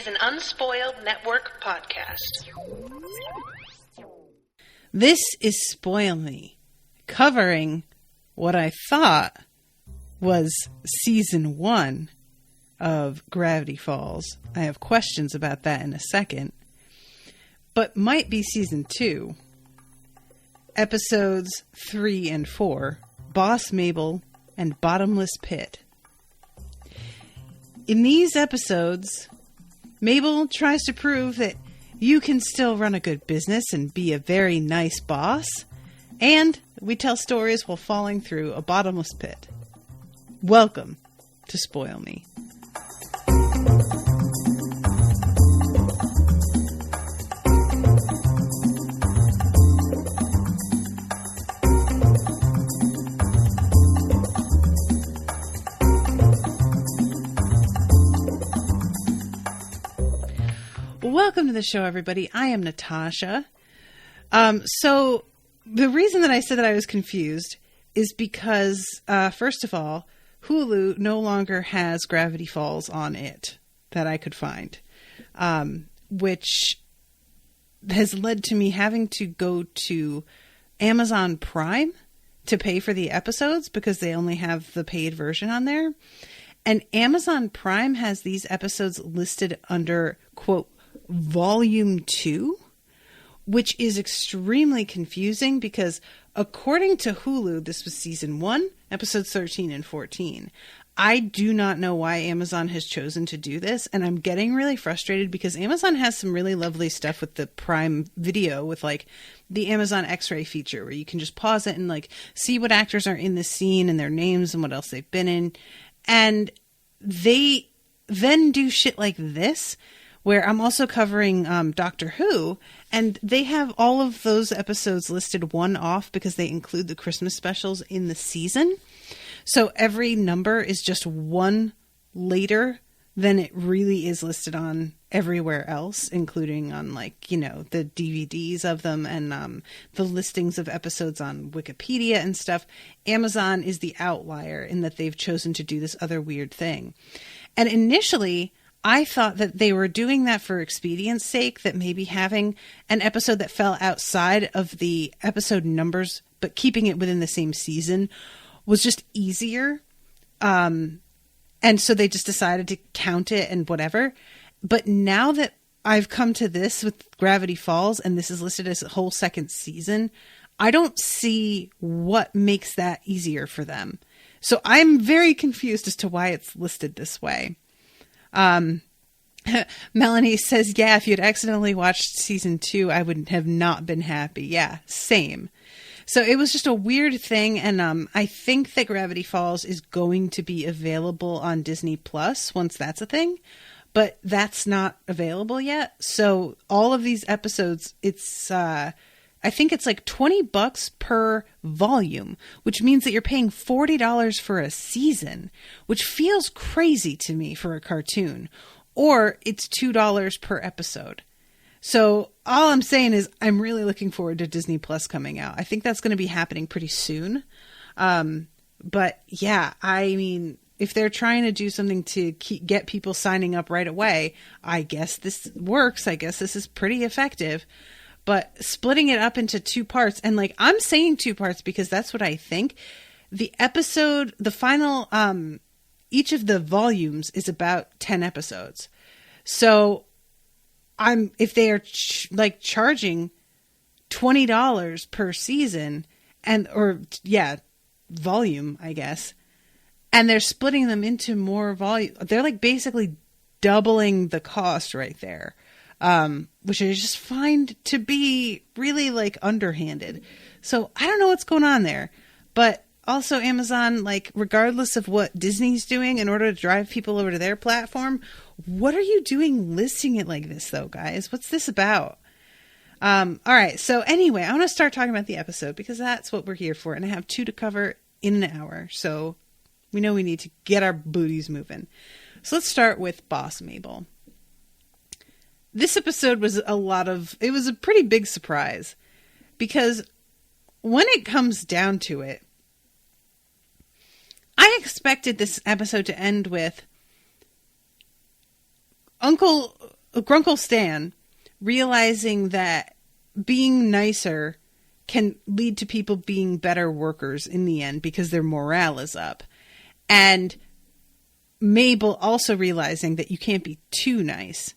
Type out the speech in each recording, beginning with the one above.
an Unspoiled Network podcast. This is Spoil Me, covering what I thought was season 1 of Gravity Falls. I have questions about that in a second, but might be season 2. Episodes 3 and 4, Boss Mabel and Bottomless Pit. In these episodes, Mabel tries to prove that you can still run a good business and be a very nice boss, and we tell stories while falling through a bottomless pit. Welcome to Spoil Me. Welcome to the show, everybody. I am Natasha. So the reason that I said that I was confused is because, first of all, Hulu no longer has Gravity Falls on it that I could find, which has led to me having to go to Amazon Prime to pay for the episodes because they only have the paid version on there. And Amazon Prime has these episodes listed under, quote, Volume 2, which is extremely confusing because according to Hulu, this was season 1, episodes 13 and 14. I do not know why Amazon has chosen to do this, and I'm getting really frustrated because Amazon has some really lovely stuff with the Prime Video, with like the Amazon X-ray feature where you can just pause it and like see what actors are in the scene and their names and what else they've been in. And they then do shit like this, where I'm also covering Doctor Who, and they have all of those episodes listed one off because they include the Christmas specials in the season. So every number is just one later than it really is listed on everywhere else, including on like, you know, the DVDs of them and the listings of episodes on Wikipedia and stuff. Amazon is the outlier in that they've chosen to do this other weird thing. And initially, I thought that they were doing that for expedience sake, that maybe having an episode that fell outside of the episode numbers, but keeping it within the same season was just easier. And so they just decided to count it and whatever. But now that I've come to this with Gravity Falls, and this is listed as a whole second season, I don't see what makes that easier for them. So I'm very confused as to why it's listed this way. Melanie says, yeah, if you'd accidentally watched season 2, I would have not been happy. Yeah, same. So it was just a weird thing. And, I think that Gravity Falls is going to be available on Disney Plus once that's a thing, but that's not available yet. So all of these episodes, it's, I think it's like $20 per volume, which means that you're paying $40 for a season, which feels crazy to me for a cartoon. Or it's $2 per episode. So all I'm saying is I'm really looking forward to Disney Plus coming out. I think that's going to be happening pretty soon. But yeah, I mean, if they're trying to do something to get people signing up right away, I guess this works. I guess this is pretty effective. But splitting it up into 2 parts, and like I'm saying 2 parts because that's what I think. The episode, the final, each of the volumes is about 10 episodes. So if they are charging $20 per season volume, I guess, and they're splitting them into more volume, they're like basically doubling the cost right there. Which I just find to be really like underhanded. So I don't know what's going on there, but also Amazon, like regardless of what Disney's doing in order to drive people over to their platform, what are you doing listing it like this though, guys? What's this about? All right. So anyway, I want to start talking about the episode because that's what we're here for. And I have 2 to cover in an hour. So we know we need to get our booties moving. So let's start with Boss Mabel. This episode was it was a pretty big surprise because when it comes down to it, I expected this episode to end with Uncle Grunkle Stan, realizing that being nicer can lead to people being better workers in the end because their morale is up. And Mabel also realizing that you can't be too nice.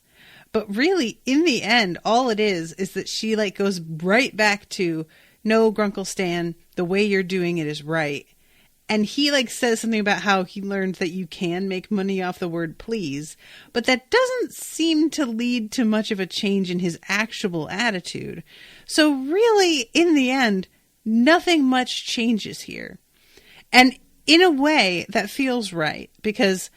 But really, in the end, all it is that she like goes right back to, no, Grunkle Stan, the way you're doing it is right. And he like says something about how he learned that you can make money off the word please, but that doesn't seem to lead to much of a change in his actual attitude. So really, in the end, nothing much changes here. And in a way, that feels right, because,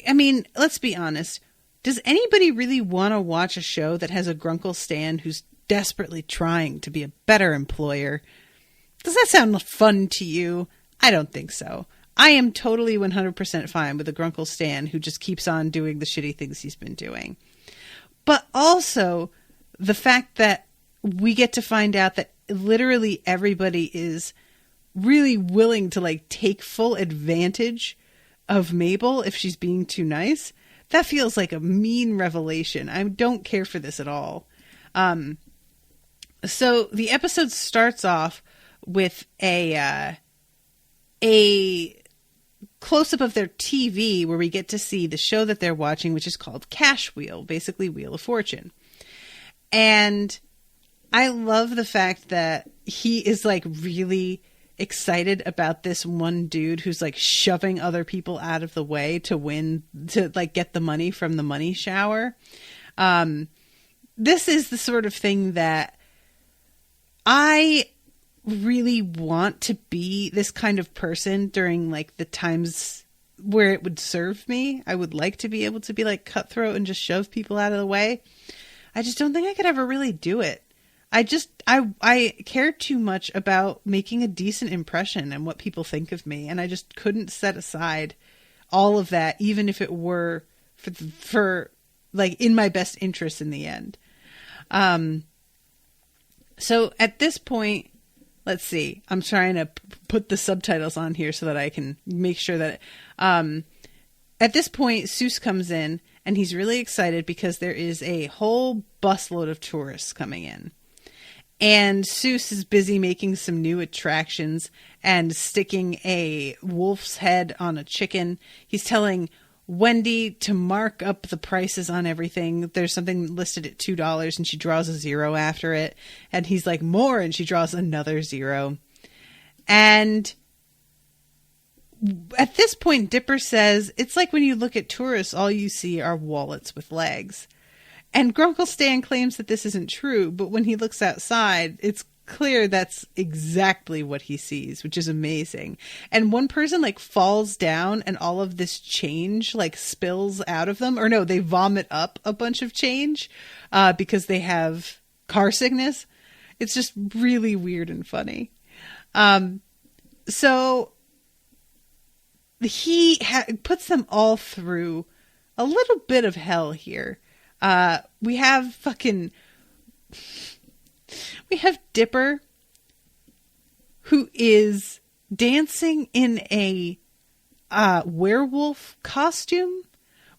I mean, let's be honest. Does anybody really want to watch a show that has a Grunkle Stan who's desperately trying to be a better employer? Does that sound fun to you? I don't think so. I am totally 100% fine with a Grunkle Stan who just keeps on doing the shitty things he's been doing. But also the fact that we get to find out that literally everybody is really willing to like take full advantage of Mabel if she's being too nice. That feels like a mean revelation. I don't care for this at all. So the episode starts off with a close-up of their TV where we get to see the show that they're watching, which is called Cash Wheel, basically Wheel of Fortune. And I love the fact that he is like really excited about this one dude who's like shoving other people out of the way to win, to like get the money from the money shower. This is the sort of thing that I really want to be this kind of person during like the times where it would serve me. I would like to be able to be like cutthroat and just shove people out of the way. I just don't think I could ever really do it. I care too much about making a decent impression and what people think of me. And I just couldn't set aside all of that, even if it were for like in my best interest in the end. So at this point, let's see, I'm trying to put the subtitles on here so that I can make sure that, at this point, Seuss comes in and he's really excited because there is a whole busload of tourists coming in. And Seuss is busy making some new attractions and sticking a wolf's head on a chicken. He's telling Wendy to mark up the prices on everything. There's something listed at $2 and she draws a 0 after it. And he's like, more, and she draws another 0. And at this point, Dipper says, it's like when you look at tourists, all you see are wallets with legs. And Grunkle Stan claims that this isn't true, but when he looks outside, it's clear that's exactly what he sees, which is amazing. And one person like falls down and all of this change like spills out of them, or no, they vomit up a bunch of change because they have car sickness. It's just really weird and funny. So he puts them all through a little bit of hell here. We have Dipper, who is dancing in a werewolf costume,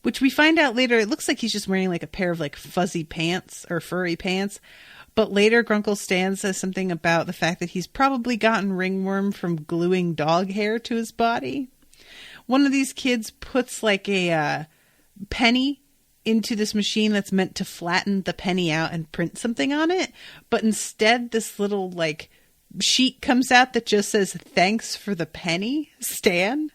which we find out later. It looks like he's just wearing like a pair of like fuzzy pants or furry pants. But later Grunkle Stan says something about the fact that he's probably gotten ringworm from gluing dog hair to his body. One of these kids puts like a penny into this machine that's meant to flatten the penny out and print something on it. But instead, this little like sheet comes out that just says, "Thanks for the penny, Stan."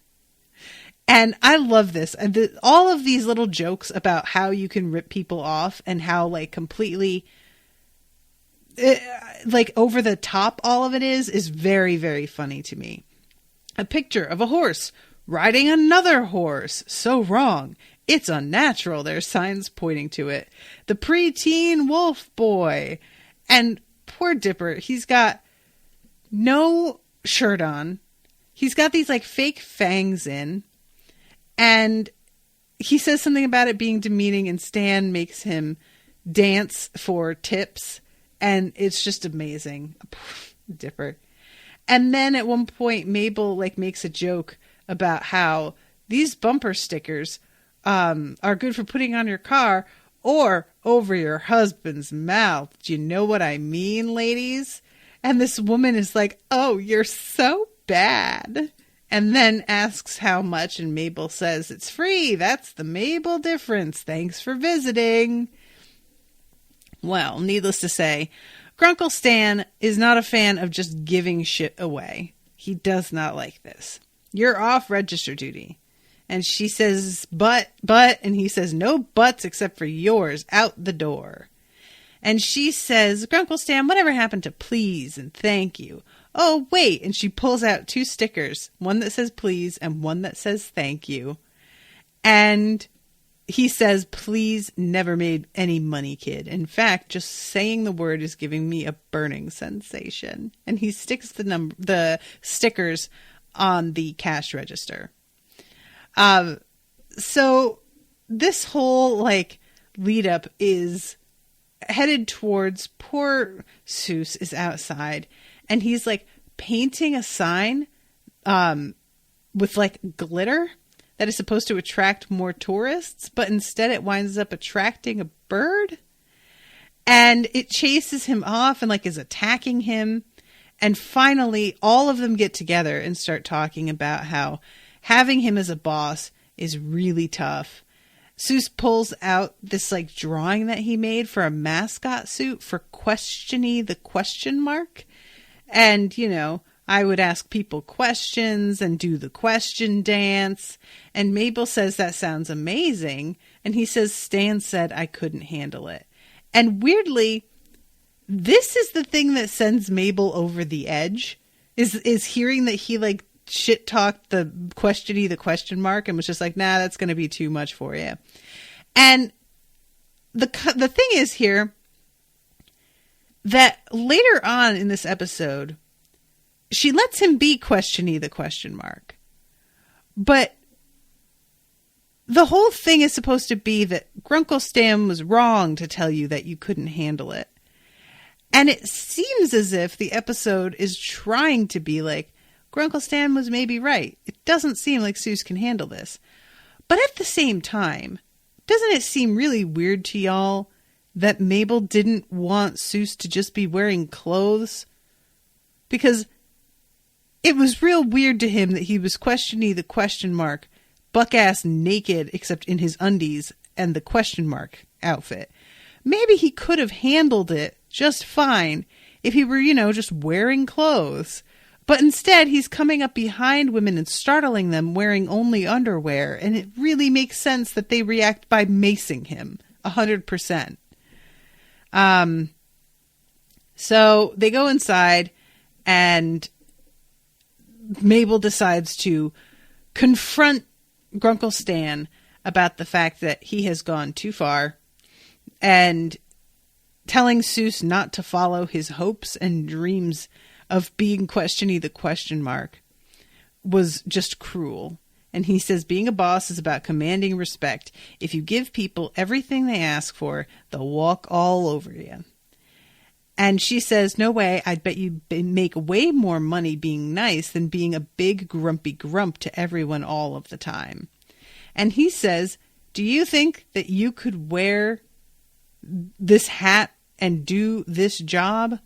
And I love this. And all of these little jokes about how you can rip people off and how like completely like over the top all of it is very, very funny to me. A picture of a horse riding another horse. So wrong. It's unnatural. There's signs pointing to it. The preteen wolf boy. And poor Dipper, he's got no shirt on. He's got these like fake fangs in. And he says something about it being demeaning, and Stan makes him dance for tips. And it's just amazing. Dipper. And then at one point, Mabel like makes a joke about how these bumper stickers are good for putting on your car, or over your husband's mouth. Do you know what I mean, ladies? And this woman is like, oh, you're so bad. And then asks how much, and Mabel says, it's free. That's the Mabel difference. Thanks for visiting. Well, needless to say, Grunkle Stan is not a fan of just giving shit away. He does not like this. You're off register duty. And she says, but, and he says, no buts except for yours, out the door. And she says, Grunkle Stan, whatever happened to please and thank you? Oh, wait. And she pulls out 2 stickers, one that says please and one that says thank you. And he says, please never made any money, kid. In fact, just saying the word is giving me a burning sensation. And he sticks the stickers on the cash register. So this whole lead up is headed towards poor Seuss is outside, and he's painting a sign with glitter that is supposed to attract more tourists, but instead it winds up attracting a bird, and it chases him off and is attacking him. And finally all of them get together and start talking about how having him as a boss is really tough. Seuss pulls out this drawing that he made for a mascot suit for Questiony the question mark. And, I would ask people questions and do the question dance. And Mabel says that sounds amazing. And he says, Stan said I couldn't handle it. And weirdly, this is the thing that sends Mabel over the edge, is hearing that he shit talked the Questiony the question mark and was just nah, that's going to be too much for you. And the thing is here that later on in this episode, she lets him be Questiony the question mark. But the whole thing is supposed to be that Grunkle Stan was wrong to tell you that you couldn't handle it. And it seems as if the episode is trying to be Grunkle Stan was maybe right. It doesn't seem like Seuss can handle this. But at the same time, doesn't it seem really weird to y'all that Mabel didn't want Seuss to just be wearing clothes? Because it was real weird to him that he was Questiony the question mark, buck-ass naked except in his undies and the question mark outfit. Maybe he could have handled it just fine if he were, just wearing clothes. But instead, he's coming up behind women and startling them wearing only underwear. And it really makes sense that they react by macing him 100%. So they go inside, and Mabel decides to confront Grunkle Stan about the fact that he has gone too far, and telling Seuss not to follow his hopes and dreams of being Questiony the question mark was just cruel. And he says being a boss is about commanding respect. If you give people everything they ask for, they'll walk all over you. And she says, no way, I'd bet you make way more money being nice than being a big grumpy grump to everyone all of the time. And he says, do you think that you could wear this hat and do this job?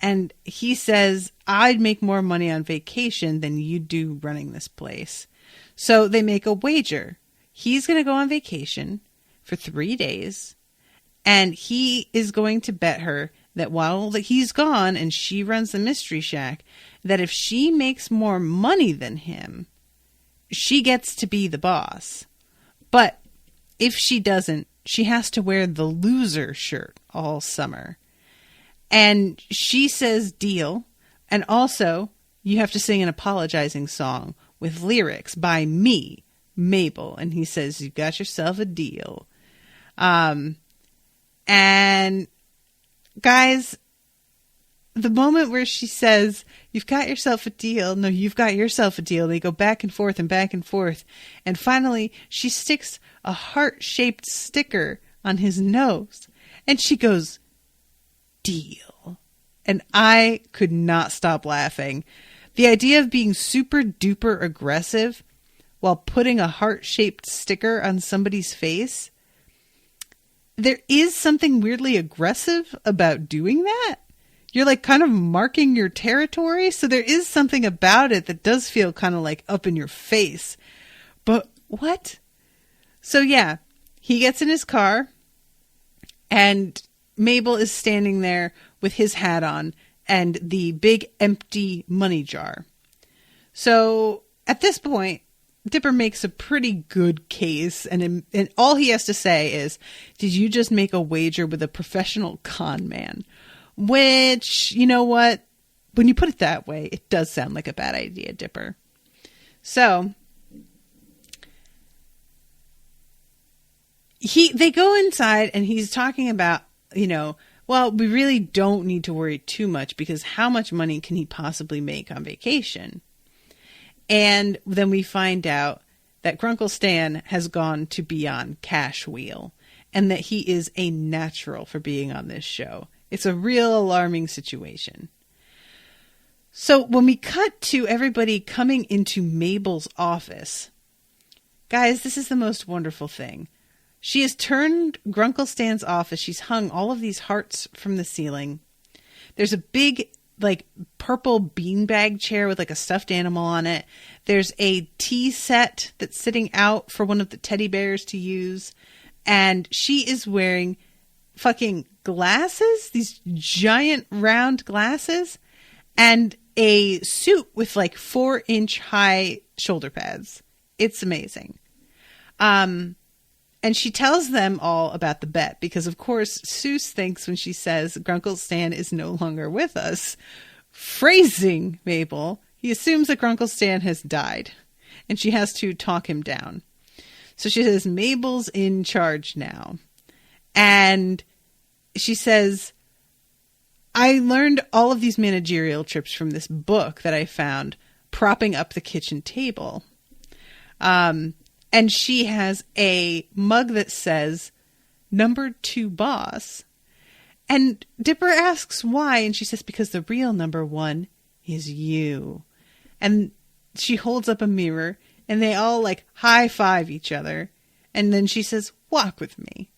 And he says, I'd make more money on vacation than you do running this place. So they make a wager. He's going to go on vacation for 3 days, and he is going to bet her that while he's gone and she runs the Mystery Shack, that if she makes more money than him, she gets to be the boss. But if she doesn't, she has to wear the loser shirt all summer. And she says deal. And also, you have to sing an apologizing song with lyrics by me, Mabel. And he says, you got yourself a deal. And guys, the moment where she says, you've got yourself a deal. No, you've got yourself a deal. They go back and forth and back and forth. And finally, she sticks a heart-shaped sticker on his nose. And she goes, deal. And I could not stop laughing. The idea of being super duper aggressive while putting a heart-shaped sticker on somebody's face, there is something weirdly aggressive about doing that. You're like kind of marking your territory. So there is something about it that does feel kind of like up in your face. But what? So yeah, he gets in his car and Mabel is standing there with his hat on and the big empty money jar. So at this point, Dipper makes a pretty good case, and all he has to say is, did you just make a wager with a professional con man? Which, you know what? When you put it that way, it does sound like a bad idea, Dipper. So they go inside and he's talking about, well, we really don't need to worry too much because how much money can he possibly make on vacation? And then we find out that Grunkle Stan has gone to be on Cash Wheel and that he is a natural for being on this show. It's a real alarming situation. So when we cut to everybody coming into Mabel's office, guys, this is the most wonderful thing. She has turned Grunkle Stan's office. She's hung all of these hearts from the ceiling. There's a big purple beanbag chair with a stuffed animal on it. There's a tea set that's sitting out for one of the teddy bears to use. And she is wearing fucking glasses, these giant round glasses, and a suit with 4-inch high shoulder pads. It's amazing. And she tells them all about the bet because, of course, Seuss thinks when she says Grunkle Stan is no longer with us, phrasing Mabel, he assumes that Grunkle Stan has died and she has to talk him down. So she says, Mabel's in charge now. And she says, I learned all of these managerial trips from this book that I found propping up the kitchen table. And she has a mug that says, number 2 boss. And Dipper asks why. And she says, because the real number 1 is you. And she holds up a mirror and they all high five each other. And then she says, walk with me.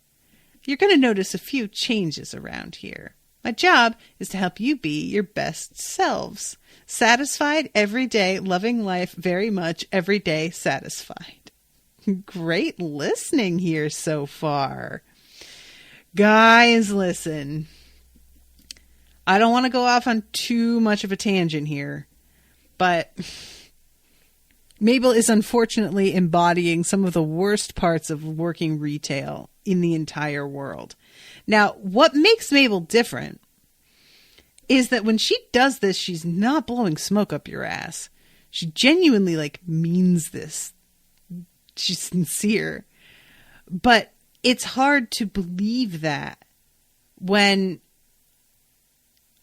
You're going to notice a few changes around here. My job is to help you be your best selves. Satisfied every day, loving life very much, every day satisfied. Great listening here so far. Guys, listen. I don't want to go off on too much of a tangent here, but Mabel is unfortunately embodying some of the worst parts of working retail in the entire world. Now, what makes Mabel different is that when she does this, she's not blowing smoke up your ass. She genuinely means this. She's sincere. But it's hard to believe that when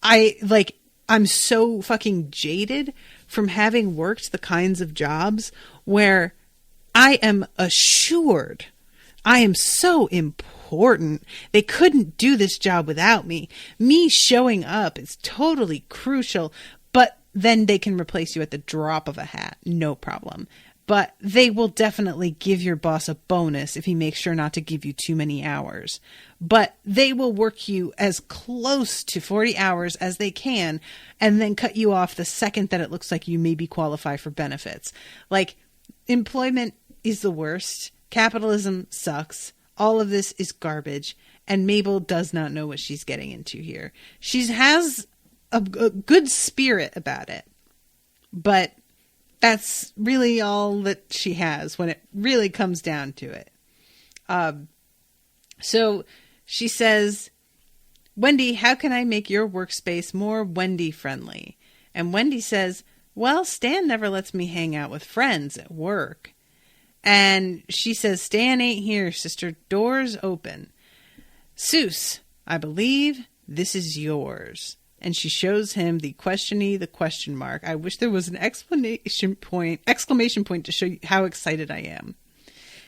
I'm so fucking jaded from having worked the kinds of jobs where I am assured I am so important. They couldn't do this job without me. Me showing up is totally crucial, but then they can replace you at the drop of a hat. No problem. But they will definitely give your boss a bonus if he makes sure not to give you too many hours. But they will work you as close to 40 hours as they can and then cut you off the second that it looks like you maybe qualify for benefits. Employment is the worst. Capitalism sucks. All of this is garbage. And Mabel does not know what she's getting into here. She has a good spirit about it. But that's really all that she has when it really comes down to it. So she says, Wendy, how can I make your workspace more Wendy friendly? And Wendy says, well, Stan never lets me hang out with friends at work. And she says, Stan ain't here, sister. Doors open. Seuss, I believe this is yours. And she shows him the question mark. I wish there was an exclamation point to show you how excited I am.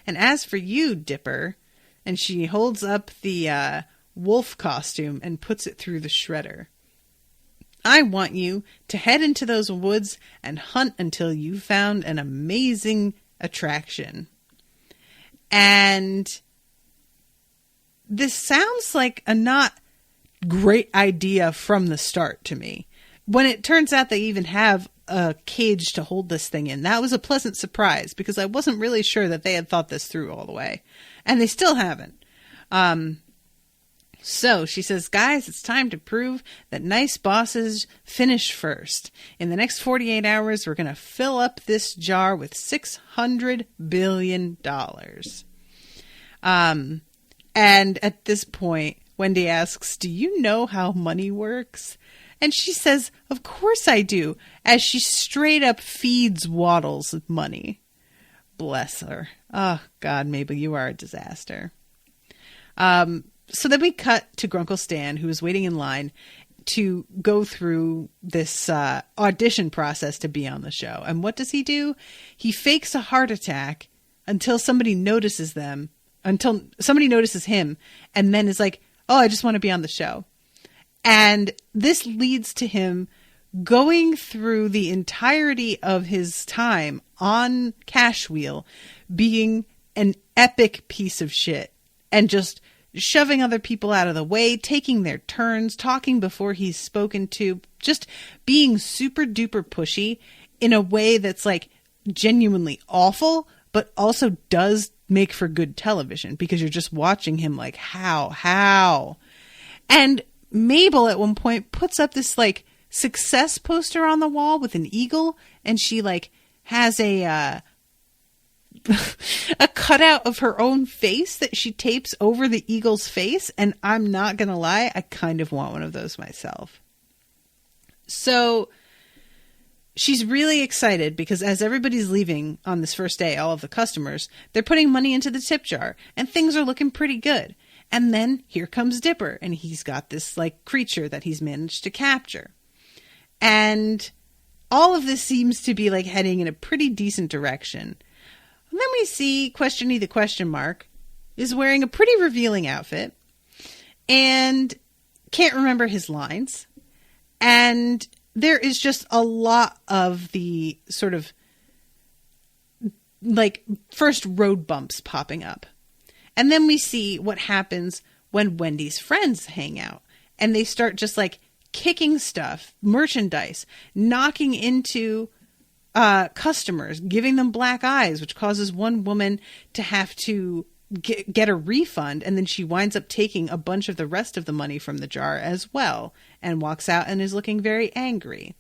And as for you, Dipper, and she holds up the wolf costume and puts it through the shredder. I want you to head into those woods and hunt until you found an amazing attraction. And this sounds like a not great idea from the start to me. When it turns out they even have a cage to hold this thing in, that was a pleasant surprise because I wasn't really sure that they had thought this through all the way. And they still haven't. So she says, guys, it's time to prove that nice bosses finish first. In the next 48 hours, we're going to fill up this jar with $600 billion. And at this point, Wendy asks, do you know how money works? And she says, of course I do, as she straight up feeds Waddles with money. Bless her. Oh, God, Mabel, you are a disaster. So then we cut to Grunkle Stan, who is waiting in line to go through this audition process to be on the show. And what does he do? He fakes a heart attack until somebody notices him, and then is like, oh, I just want to be on the show. And this leads to him going through the entirety of his time on Cash Wheel being an epic piece of shit and just shoving other people out of the way, taking their turns, talking before he's spoken to, just being super duper pushy in a way that's like genuinely awful, but also does make for good television because you're just watching him like, how? And Mabel at one point puts up this like success poster on the wall with an eagle, and she like has a cutout of her own face that she tapes over the eagle's face. And I'm not going to lie, I kind of want one of those myself. So she's really excited because as everybody's leaving on this first day, all of the customers, they're putting money into the tip jar and things are looking pretty good. And then here comes Dipper, and he's got this like creature that he's managed to capture. And all of this seems to be like heading in a pretty decent direction. And then we see Questiony the question mark is wearing a pretty revealing outfit and can't remember his lines. And there is just a lot of the sort of like first road bumps popping up. And then we see what happens when Wendy's friends hang out and they start just like kicking stuff, merchandise, knocking into customers, giving them black eyes, which causes one woman to have to get a refund. And then she winds up taking a bunch of the rest of the money from the jar as well and walks out and is looking very angry.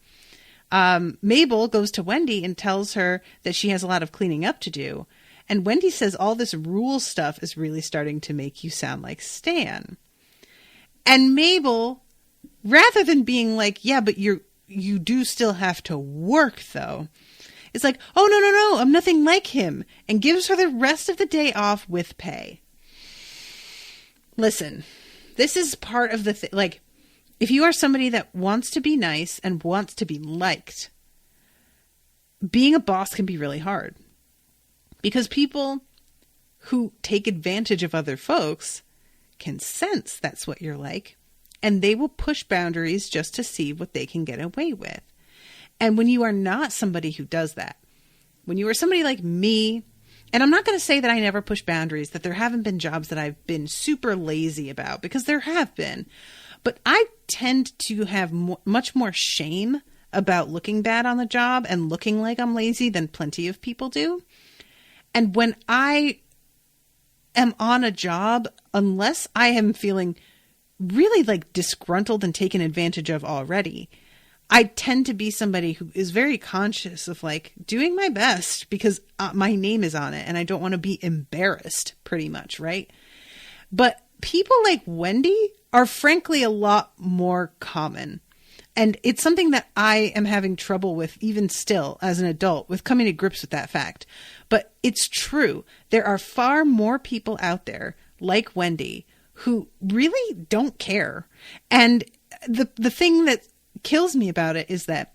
Mabel goes to Wendy and tells her that she has a lot of cleaning up to do. And Wendy says all this rule stuff is really starting to make you sound like Stan. And Mabel, rather than being like, yeah, but you do still have to work, though, is like, oh, no, I'm nothing like him, and gives her the rest of the day off with pay. Listen, this is part of the thing. Like, if you are somebody that wants to be nice and wants to be liked, being a boss can be really hard. Because people who take advantage of other folks can sense that's what you're like. And they will push boundaries just to see what they can get away with. And when you are not somebody who does that, when you are somebody like me, and I'm not going to say that I never push boundaries, that there haven't been jobs that I've been super lazy about, because there have been. But I tend to have much more shame about looking bad on the job and looking like I'm lazy than plenty of people do. And when I am on a job, unless I am feeling really like disgruntled and taken advantage of already, I tend to be somebody who is very conscious of like doing my best because my name is on it and I don't want to be embarrassed pretty much, right? But people like Wendy are frankly a lot more common. And it's something that I am having trouble with even still as an adult, with coming to grips with that fact. But it's true. There are far more people out there like Wendy who really don't care. And the thing that kills me about it is that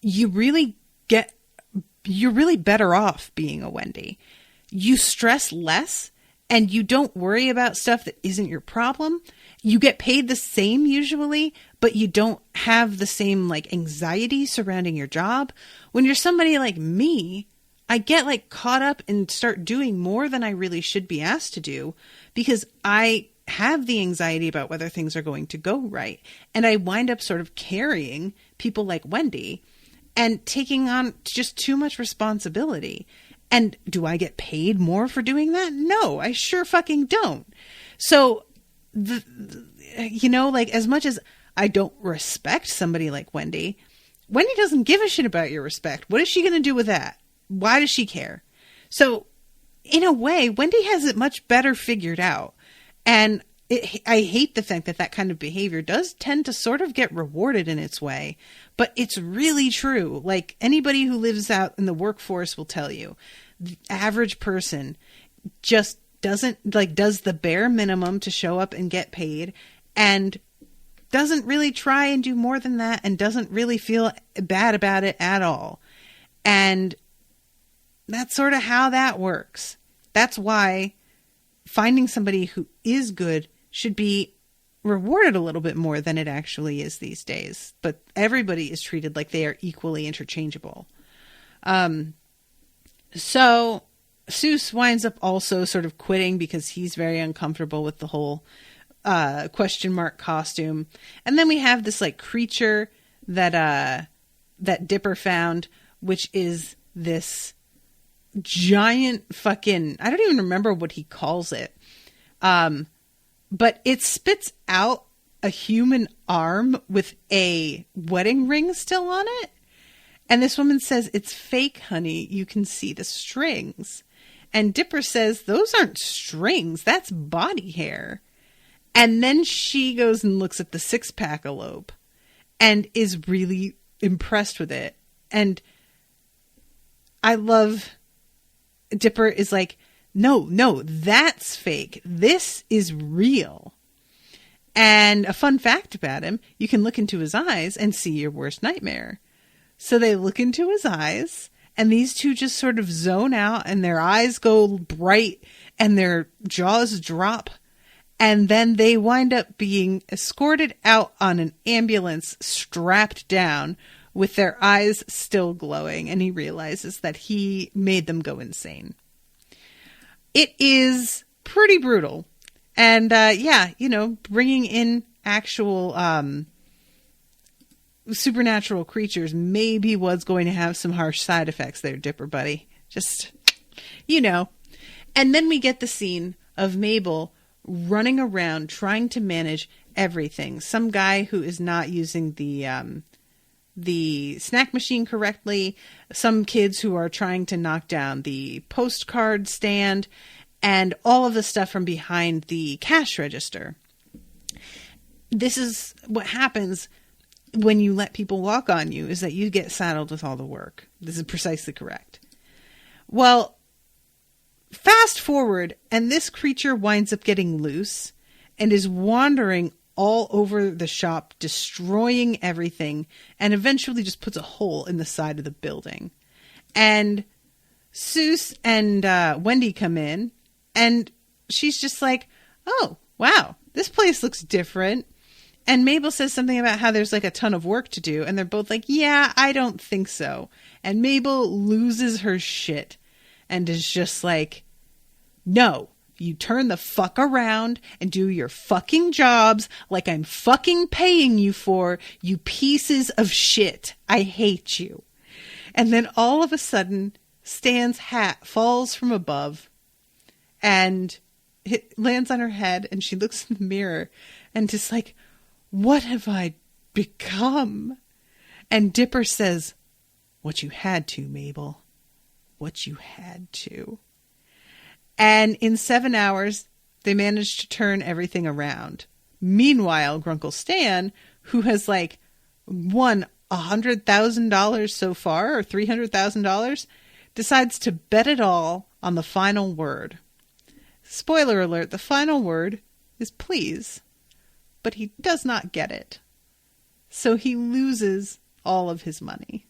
you're really better off being a Wendy. You stress less and you don't worry about stuff that isn't your problem. You get paid the same usually, but you don't have the same like anxiety surrounding your job. When you're somebody like me, I get like caught up and start doing more than I really should be asked to do because I have the anxiety about whether things are going to go right. And I wind up sort of carrying people like Wendy and taking on just too much responsibility. And do I get paid more for doing that? No, I sure fucking don't. So, like as much as I don't respect somebody like Wendy, Wendy doesn't give a shit about your respect. What is she going to do with that? Why does she care? So, in a way, Wendy has it much better figured out. And I hate the fact that kind of behavior does tend to sort of get rewarded in its way. But it's really true. Like anybody who lives out in the workforce will tell you, the average person just does the bare minimum to show up and get paid and doesn't really try and do more than that and doesn't really feel bad about it at all. And that's sort of how that works. That's why finding somebody who is good should be rewarded a little bit more than it actually is these days. But everybody is treated like they are equally interchangeable. So Seuss winds up also sort of quitting because he's very uncomfortable with the whole question mark costume. And then we have this like creature that Dipper found, which is this giant fucking, I don't even remember what he calls it. But it spits out a human arm with a wedding ring still on it. And this woman says, "It's fake, honey. You can see the strings." And Dipper says, "Those aren't strings. That's body hair." And then she goes and looks at the 6-pack elope and is really impressed with it. And I love Dipper is like, no, that's fake. This is real. And a fun fact about him, you can look into his eyes and see your worst nightmare. So they look into his eyes, and these two just sort of zone out, and their eyes go bright, and their jaws drop. And then they wind up being escorted out on an ambulance, strapped down, with their eyes still glowing. And he realizes that he made them go insane. It is pretty brutal. And, bringing in actual supernatural creatures maybe was going to have some harsh side effects there, Dipper buddy. Just, And then we get the scene of Mabel running around trying to manage everything. Some guy who is not using the snack machine correctly, some kids who are trying to knock down the postcard stand, and all of the stuff from behind the cash register. This is what happens when you let people walk on you, is that you get saddled with all the work. This is precisely correct. Well, fast forward, and this creature winds up getting loose and is wandering all over the shop, destroying everything, and eventually just puts a hole in the side of the building. And Seuss and Wendy come in, and she's just like, "Oh, wow, this place looks different." And Mabel says something about how there's like a ton of work to do, and they're both like, "Yeah, I don't think so." And Mabel loses her shit and is just like, "No. You turn the fuck around and do your fucking jobs like I'm fucking paying you for, you pieces of shit. I hate you." And then all of a sudden, Stan's hat falls from above and it lands on her head, and she looks in the mirror and just like, "What have I become?" And Dipper says, "What you had to, Mabel. What you had to." And in 7 hours, they managed to turn everything around. Meanwhile, Grunkle Stan, who has like won $100,000 so far, or $300,000, decides to bet it all on the final word. Spoiler alert, the final word is please. But he does not get it. So he loses all of his money.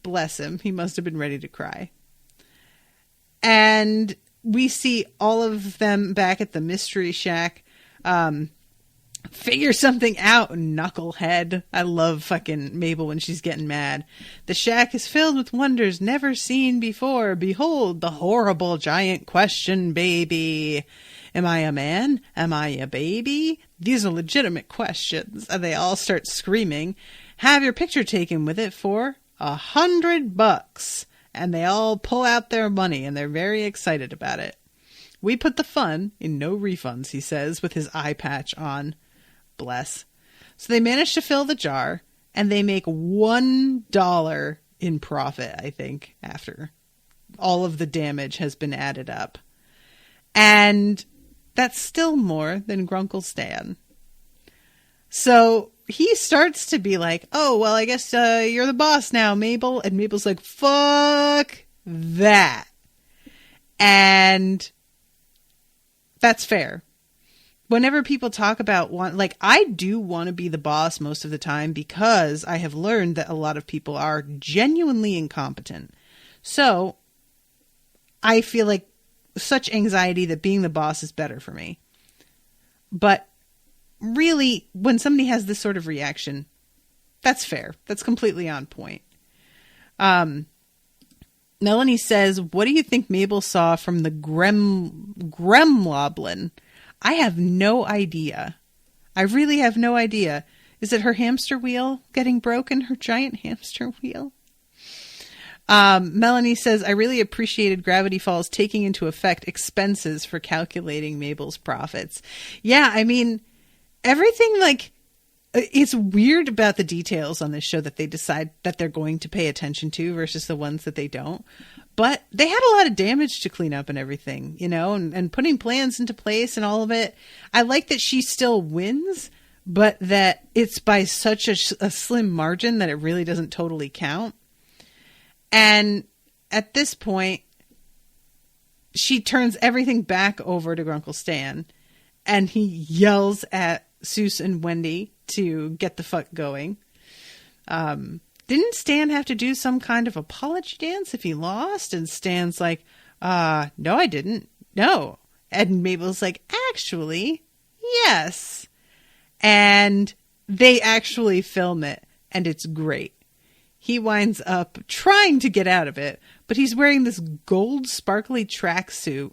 Bless him. He must have been ready to cry. And we see all of them back at the Mystery Shack, Figure something out, knucklehead. I love fucking Mabel when she's getting mad. The shack is filled with wonders never seen before. Behold, the horrible giant question, baby. Am I a man? Am I a baby? These are legitimate questions. And they all start screaming. Have your picture taken with it for $100. And they all pull out their money and they're very excited about it. We put the fun in no refunds, he says, with his eye patch on. Bless. So they manage to fill the jar and they make $1 in profit, I think, after all of the damage has been added up. And that's still more than Grunkle Stan. So he starts to be like, oh, well, I guess you're the boss now, Mabel. And Mabel's like, fuck that. And that's fair. Whenever people talk about I do want to be the boss most of the time because I have learned that a lot of people are genuinely incompetent. So I feel like such anxiety that being the boss is better for me. But really, when somebody has this sort of reaction, that's fair. That's completely on point. Melanie says, what do you think Mabel saw from the Gremloblin? I have no idea. I really have no idea. Is it her hamster wheel getting broken? Her giant hamster wheel? Melanie says, I really appreciated Gravity Falls taking into effect expenses for calculating Mabel's profits. Yeah, I mean, everything it's weird about the details on this show that they decide that they're going to pay attention to versus the ones that they don't. But they had a lot of damage to clean up and everything, and putting plans into place and all of it. I like that she still wins, but that it's by such a slim margin that it really doesn't totally count. And at this point, she turns everything back over to Grunkle Stan, and he yells at Seuss and Wendy to get the fuck going. Didn't Stan have to do some kind of apology dance if he lost? And Stan's like, no, I didn't. No. And Mabel's like, actually, yes. And they actually film it, and it's great. He winds up trying to get out of it, but he's wearing this gold sparkly tracksuit,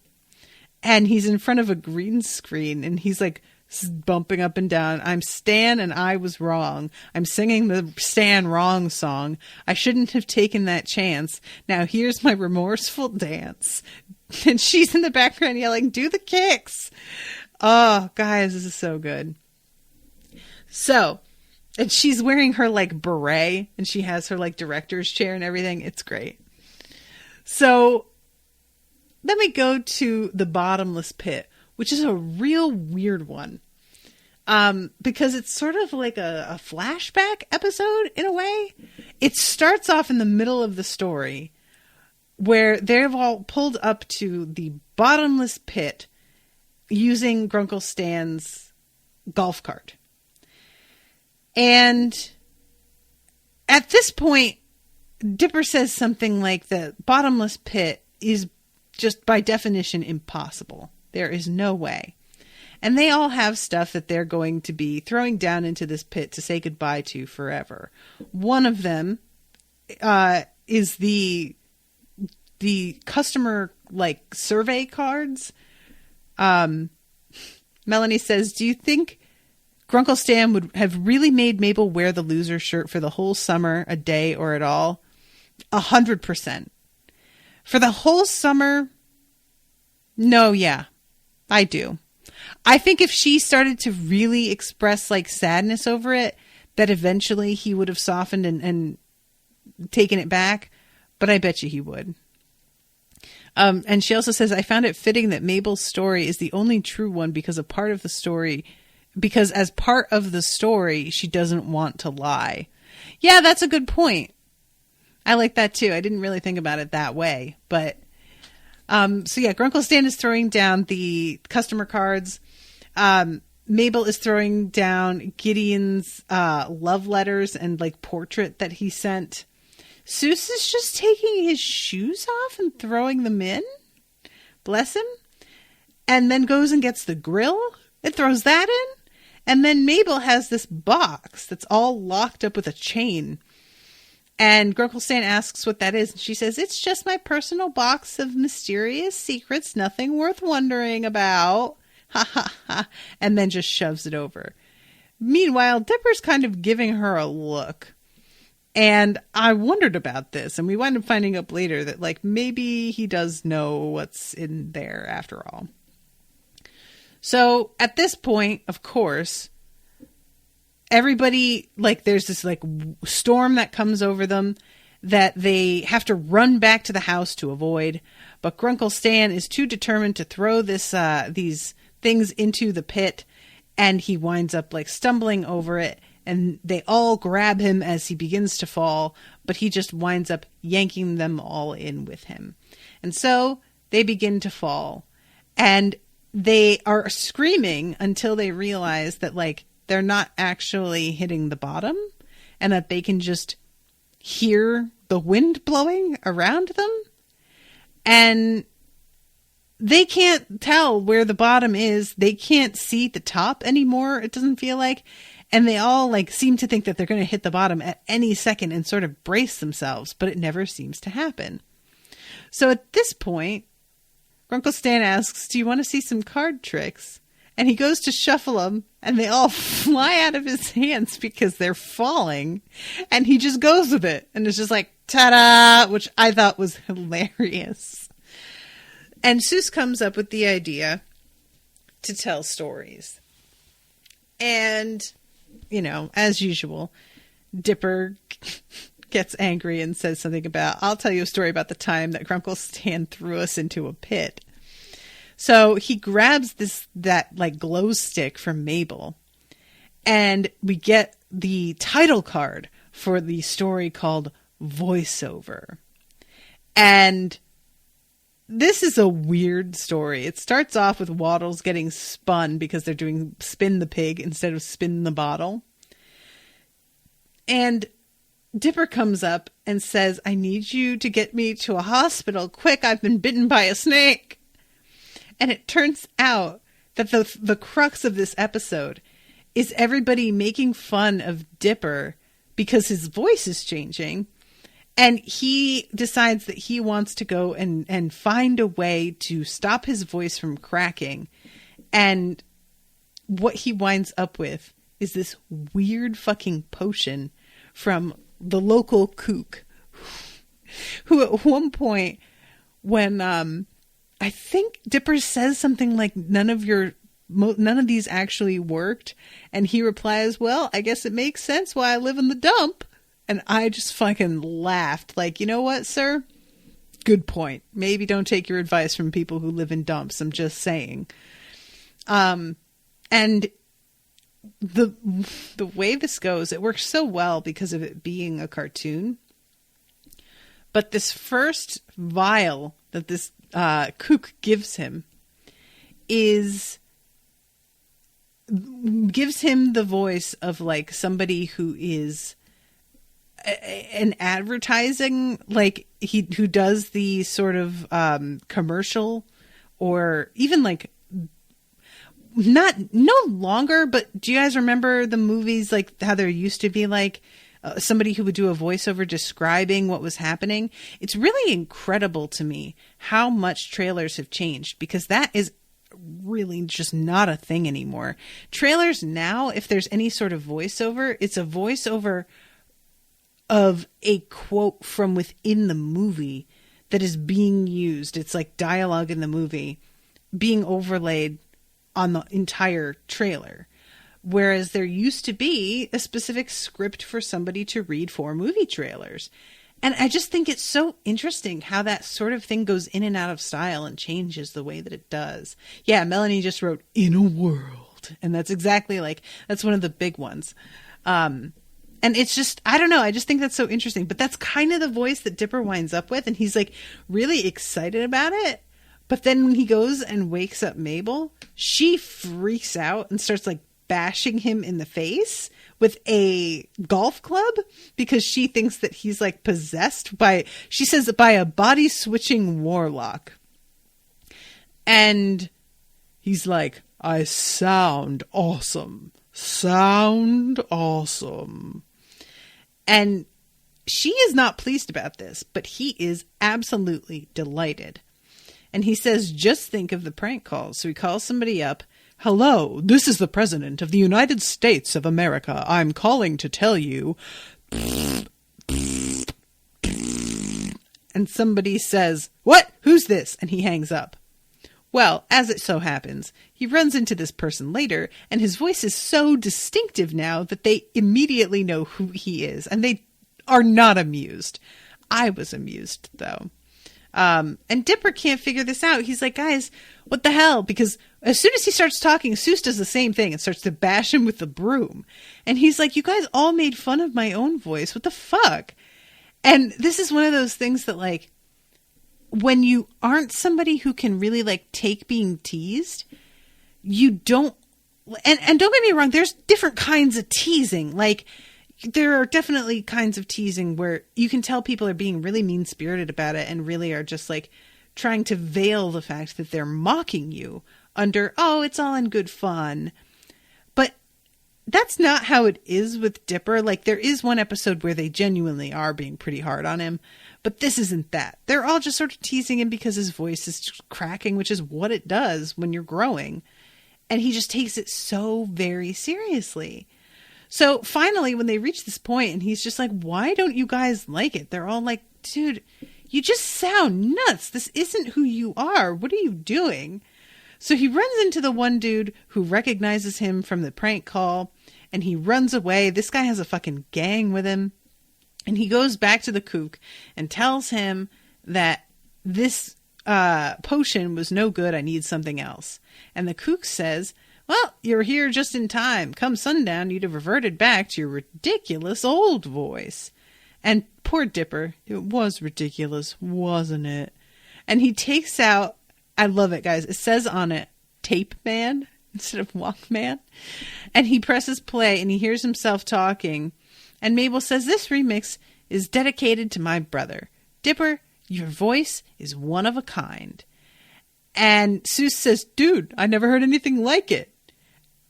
and he's in front of a green screen, and he's like bumping up and down. I'm Stan and I was wrong. I'm singing the Stan wrong song. I shouldn't have taken that chance. Now here's my remorseful dance. And she's in the background yelling, do the kicks. Oh, guys, this is so good. So, and she's wearing her beret, and she has her director's chair and everything. It's great. So then we go to the bottomless pit, which is a real weird one. Because it's sort of like a flashback episode in a way. It starts off in the middle of the story where they've all pulled up to the bottomless pit using Grunkle Stan's golf cart. And at this point, Dipper says something like the bottomless pit is just by definition impossible. There is no way. And they all have stuff that they're going to be throwing down into this pit to say goodbye to forever. One of them is the customer survey cards. Melanie says, do you think Grunkle Stan would have really made Mabel wear the loser shirt for the whole summer, a day, or at all? 100%. For the whole summer? No, yeah. I do. I think if she started to really express sadness over it, that eventually he would have softened and taken it back. But I bet you he would. And she also says, I found it fitting that Mabel's story is the only true one because as part of the story, she doesn't want to lie. Yeah, that's a good point. I like that too. I didn't really think about it that way, but so yeah, Grunkle Stan is throwing down the customer cards. Mabel is throwing down Gideon's love letters and portrait that he sent. Seuss is just taking his shoes off and throwing them in. Bless him. And then goes and gets the grill and throws that in. And then Mabel has this box that's all locked up with a chain. And Grunkle Stan asks what that is. And she says, it's just my personal box of mysterious secrets, nothing worth wondering about. Ha ha ha. And then just shoves it over. Meanwhile, Dipper's kind of giving her a look. And I wondered about this. And we wound up finding up later that, like, maybe he does know what's in there after all. So at this point, of course, everybody, like, there's this like storm that comes over them that they have to run back to the house to avoid. But Grunkle Stan is too determined to throw these things into the pit, and he winds up like stumbling over it, and they all grab him as he begins to fall, but he just winds up yanking them all in with him. And so they begin to fall, and they are screaming until they realize that, like, they're not actually hitting the bottom, and that they can just hear the wind blowing around them. And they can't tell where the bottom is. They can't see the top anymore, it doesn't feel like. And they all, like, seem to think that they're going to hit the bottom at any second and sort of brace themselves, but it never seems to happen. So at this point, Grunkle Stan asks, do you want to see some card tricks? And he goes to shuffle them, and they all fly out of his hands because they're falling. And he just goes with it. And it's just like, ta-da, which I thought was hilarious. And Seuss comes up with the idea to tell stories. And, you know, as usual, Dipper gets angry and says something about, I'll tell you a story about the time that Grunkle Stan threw us into a pit. So he grabs that like glow stick from Mabel, and we get the title card for the story called Voiceover. And this is a weird story. It starts off with Waddles getting spun because they're doing spin the pig instead of spin the bottle. And Dipper comes up and says, I need you to get me to a hospital. Quick, I've been bitten by a snake. And it turns out that the crux of this episode is everybody making fun of Dipper because his voice is changing. And he decides that he wants to go and find a way to stop his voice from cracking. And what he winds up with is this weird fucking potion from the local kook, who at one point, when I think Dipper says something like, none of these actually worked. And he replies, well, I guess it makes sense why I live in the dump. And I just fucking laughed. Like, you know what, sir? Good point. Maybe don't take your advice from people who live in dumps. I'm just saying. And the way this goes, it works so well because of it being a cartoon. But this first vial that this kook gives him gives him the voice of like somebody who is an advertising, like who does the sort of commercial, or even like no longer, but do you guys remember the movies, like how there used to be like somebody who would do a voiceover describing what was happening? It's really incredible to me how much trailers have changed, because that is really just not a thing anymore. Trailers now, if there's any sort of voiceover, it's a voiceover of a quote from within the movie that is being used. It's like dialogue in the movie being overlaid on the entire trailer. Whereas there used to be a specific script for somebody to read for movie trailers. And I just think it's so interesting how that sort of thing goes in and out of style and changes the way that it does. Yeah, Melanie just wrote, in a world. And that's exactly like, that's one of the big ones. And it's just, I don't know, I just think that's so interesting. But that's kind of the voice that Dipper winds up with. And he's like really excited about it. But then when he goes and wakes up Mabel, she freaks out and starts like bashing him in the face with a golf club because she thinks that he's like possessed by, she says, by a body switching warlock. And he's like, I sound awesome, sound awesome. And she is not pleased about this, but he is absolutely delighted. And he says, just think of the prank calls. So he calls somebody up. Hello, this is the President of the United States of America. I'm calling to tell you. And somebody says, what? Who's this? And he hangs up. Well, as it so happens, he runs into this person later, and his voice is so distinctive now that they immediately know who he is, and they are not amused. I was amused, though. And Dipper can't figure this out. He's like, guys, what the hell? Because as soon as he starts talking, Seuss does the same thing and starts to bash him with the broom. And he's like, you guys all made fun of my own voice. What the fuck? And this is one of those things that, like, when you aren't somebody who can really, like, take being teased, you don't, and don't get me wrong, there's different kinds of teasing. Like, there are definitely kinds of teasing where you can tell people are being really mean-spirited about it and really are just, like, trying to veil the fact that they're mocking you under, oh, it's all in good fun. But that's not how it is with Dipper. Like, there is one episode where they genuinely are being pretty hard on him. But this isn't that. They're all just sort of teasing him because his voice is cracking, which is what it does when you're growing. And he just takes it so very seriously. So finally, when they reach this point and he's just like, why don't you guys like it? They're all like, dude, you just sound nuts. This isn't who you are. What are you doing? So he runs into the one dude who recognizes him from the prank call and he runs away. This guy has a fucking gang with him. And he goes back to the kook and tells him that this potion was no good. I need something else. And the kook says, well, you're here just in time. Come sundown, you'd have reverted back to your ridiculous old voice. And poor Dipper, it was ridiculous, wasn't it? And he takes out, I love it, guys. It says on it, Tape Man instead of Walkman. And he presses play and he hears himself talking. And Mabel says, this remix is dedicated to my brother. Dipper, your voice is one of a kind. And Seuss says, dude, I never heard anything like it.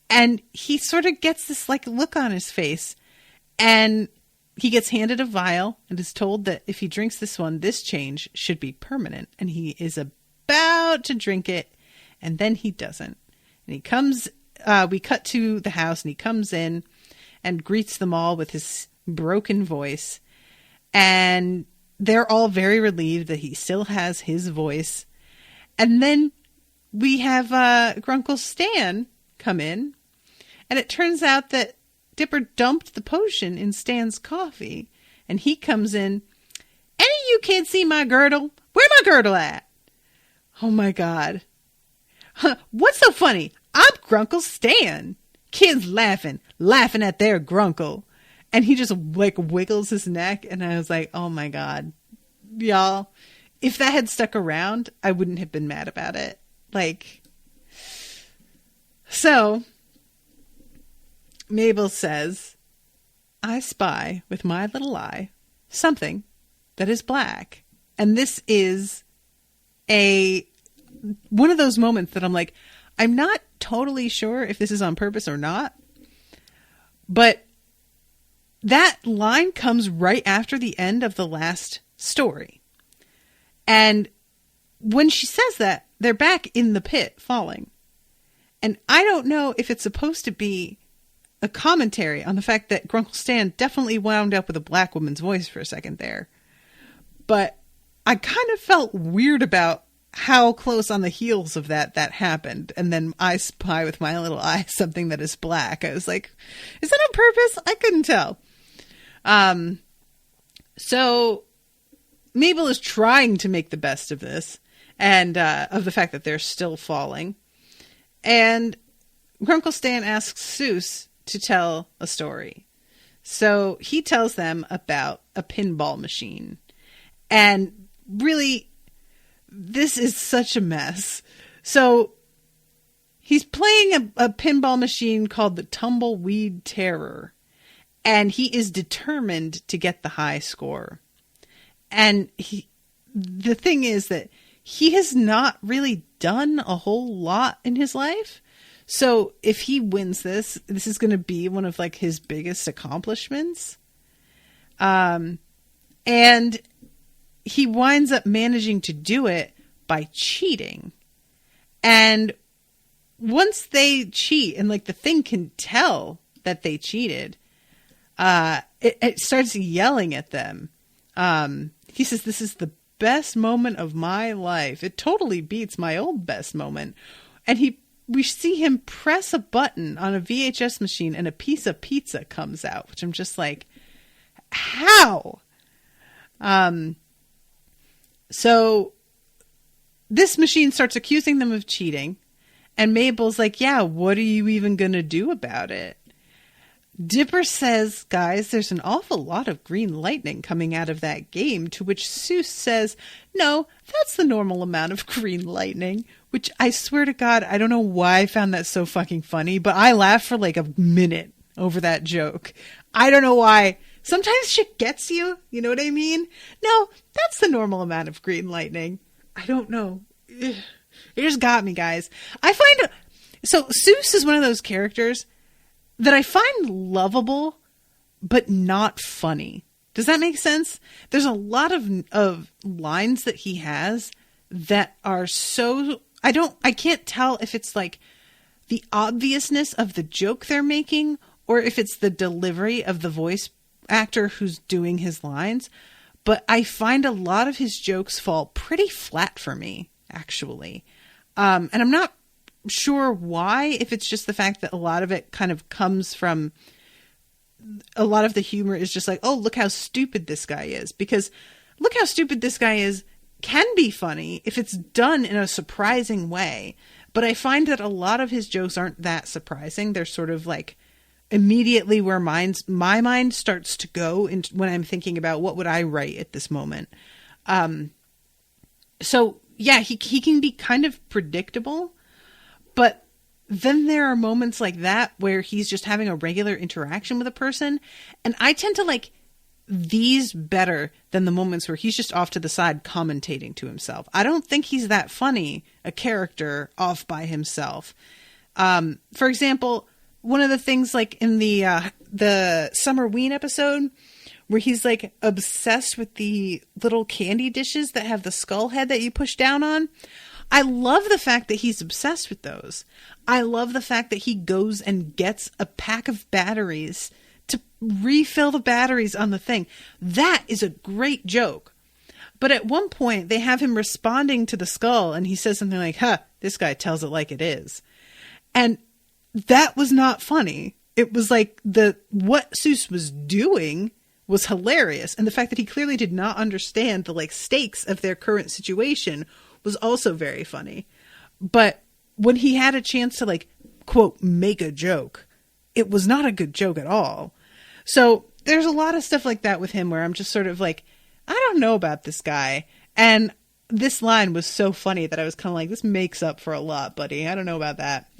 And he sort of gets this like look on his face. And he gets handed a vial and is told that if he drinks this one, this change should be permanent. And he is about to drink it. And then he doesn't. And he comes, we cut to the house and he comes in and greets them all with his broken voice. And they're all very relieved that he still has his voice. And then we have Grunkle Stan come in. And it turns out that Dipper dumped the potion in Stan's coffee. And he comes in. Any of you kids see my girdle? Where my girdle at? Oh my God. What's so funny? I'm Grunkle Stan. Kids laughing at their Grunkle. And he just like wiggles his neck. And I was like, oh my God, y'all, if that had stuck around, I wouldn't have been mad about it. Like, so Mabel says, I spy with my little eye something that is black. And this is one of those moments that I'm like, I'm not totally sure if this is on purpose or not, but that line comes right after the end of the last story. And when she says that, they're back in the pit falling. And I don't know if it's supposed to be a commentary on the fact that Grunkle Stan definitely wound up with a black woman's voice for a second there. But I kind of felt weird about how close on the heels of that happened. And then I spy with my little eye something that is black. I was like, is that on purpose? I couldn't tell. So Mabel is trying to make the best of this and of the fact that they're still falling. And Grunkle Stan asks Seuss to tell a story. So he tells them about a pinball machine. And really, this is such a mess. So he's playing a pinball machine called the Tumbleweed Terror. And he is determined to get the high score. And the thing is that he has not really done a whole lot in his life. So if he wins this is going to be one of like his biggest accomplishments. And he winds up managing to do it by cheating. And once they cheat and like the thing can tell that they cheated, it starts yelling at them. He says, "This is the best moment of my life. It totally beats my old best moment." And we see him press a button on a VHS machine and a piece of pizza comes out, which I'm just like, how? So this machine starts accusing them of cheating. And Mabel's like, yeah, what are you even going to do about it? Dipper says, guys, there's an awful lot of green lightning coming out of that game, to which Seuss says, no, that's the normal amount of green lightning, which I swear to God, I don't know why I found that so fucking funny, but I laughed for like a minute over that joke. I don't know why. Sometimes shit gets you. You know what I mean? No, that's the normal amount of green lightning. I don't know. Ugh. It just got me, guys. So Seuss is one of those characters that I find lovable, but not funny. Does that make sense? There's a lot of lines that he has that are so, I can't tell if it's like the obviousness of the joke they're making or if it's the delivery of the voice actor who's doing his lines. But I find a lot of his jokes fall pretty flat for me, actually. And I'm not sure why, if it's just the fact that a lot of it kind of comes from, a lot of the humor is just like, oh, look how stupid this guy is. Because look how stupid this guy is can be funny if it's done in a surprising way. But I find that a lot of his jokes aren't that surprising. They're sort of like immediately where my mind starts to go when I'm thinking about what would I write at this moment. So yeah, he can be kind of predictable, but then there are moments like that where he's just having a regular interaction with a person. And I tend to like these better than the moments where he's just off to the side commentating to himself. I don't think he's that funny, a character off by himself. For example, one of the things like in the Summerween episode where he's like obsessed with the little candy dishes that have the skull head that you push down on. I love the fact that he's obsessed with those. I love the fact that he goes and gets a pack of batteries to refill the batteries on the thing. That is a great joke. But at one point they have him responding to the skull and he says something like, this guy tells it like it is. And that was not funny. It was like what Seuss was doing was hilarious. And the fact that he clearly did not understand the like stakes of their current situation was also very funny. But when he had a chance to like, quote, make a joke, it was not a good joke at all. So there's a lot of stuff like that with him where I'm just sort of like, I don't know about this guy. And this line was so funny that I was kind of like, this makes up for a lot, buddy. I don't know about that.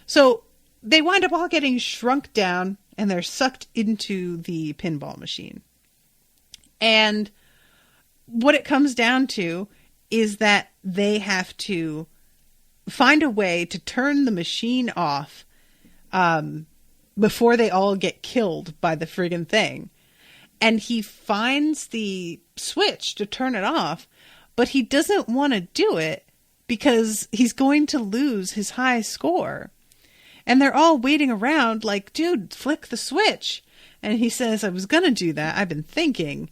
So they wind up all getting shrunk down and they're sucked into the pinball machine. And what it comes down to is that they have to find a way to turn the machine off before they all get killed by the friggin' thing. And he finds the switch to turn it off, but he doesn't want to do it because he's going to lose his high score. And they're all waiting around like, dude, flick the switch. And he says, I was going to do that. I've been thinking.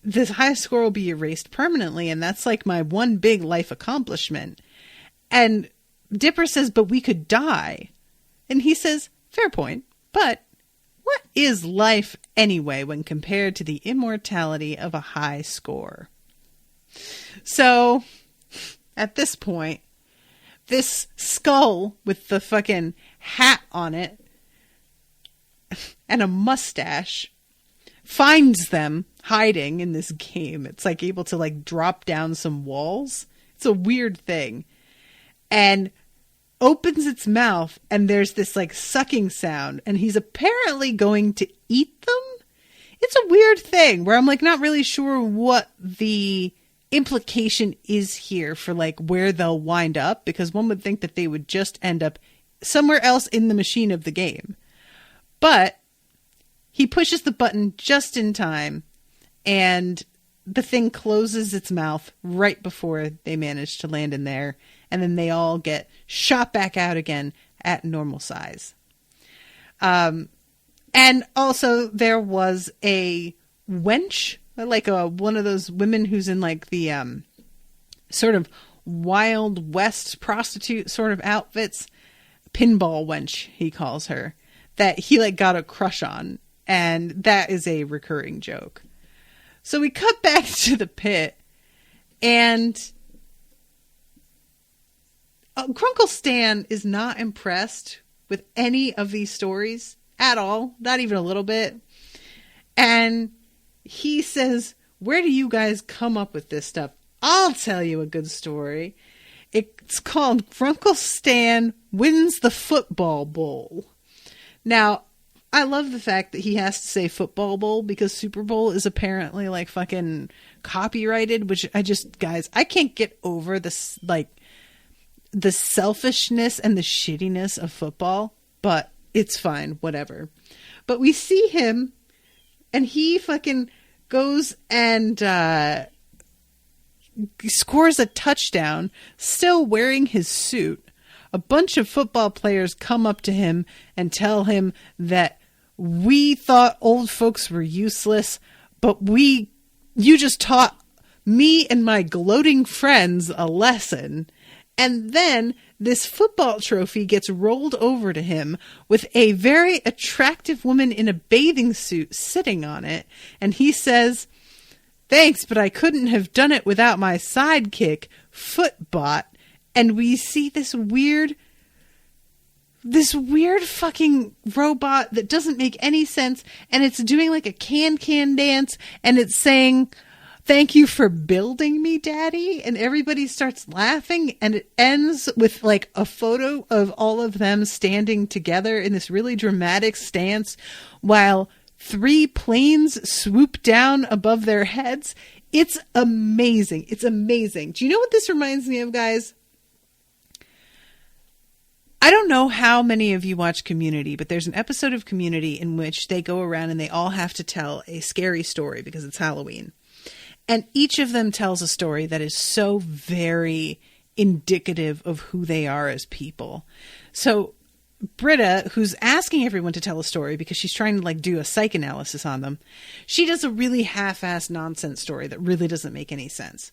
This high score will be erased permanently. And that's like my one big life accomplishment. And Dipper says, but we could die. And he says, fair point. But what is life anyway when compared to the immortality of a high score? So at this point, this skull with the fucking hat on it and a mustache finds them hiding in this game. It's like able to like drop down some walls. It's a weird thing. And opens its mouth and there's this like sucking sound and he's apparently going to eat them. It's a weird thing where I'm like not really sure what the implication is here for like where they'll wind up, because one would think that they would just end up somewhere else in the machine of the game. But he pushes the button just in time, and the thing closes its mouth right before they manage to land in there, and then they all get shot back out again at normal size. And also there was a wench, like one of those women who's in like the sort of Wild West prostitute sort of outfits. Pinball wench, he calls her, that he like got a crush on. And that is a recurring joke. So we cut back to the pit, and Grunkle Stan is not impressed with any of these stories at all, not even a little bit. And he says, "Where do you guys come up with this stuff? I'll tell you a good story. It's called Grunkle Stan Wins the Football Bowl." Now, I love the fact that he has to say football bowl, because Super Bowl is apparently like fucking copyrighted, which guys, I can't get over this, like the selfishness and the shittiness of football, but it's fine, whatever. But we see him, and he fucking goes and scores a touchdown, still wearing his suit. A bunch of football players come up to him and tell him that we thought old folks were useless, but you just taught me and my gloating friends a lesson. And then this football trophy gets rolled over to him with a very attractive woman in a bathing suit sitting on it. And he says, "Thanks, but I couldn't have done it without my sidekick, Footbot." And we see this weird fucking robot that doesn't make any sense. And it's doing like a can dance. And it's saying, "Thank you for building me, Daddy." And everybody starts laughing. And it ends with like a photo of all of them standing together in this really dramatic stance while 3 planes swoop down above their heads. It's amazing. It's amazing. Do you know what this reminds me of, guys? I don't know how many of you watch Community, but there's an episode of Community in which they go around and they all have to tell a scary story because it's Halloween. And each of them tells a story that is so very indicative of who they are as people. So Britta, who's asking everyone to tell a story because she's trying to like do a psychoanalysis on them, she does a really half-assed nonsense story that really doesn't make any sense.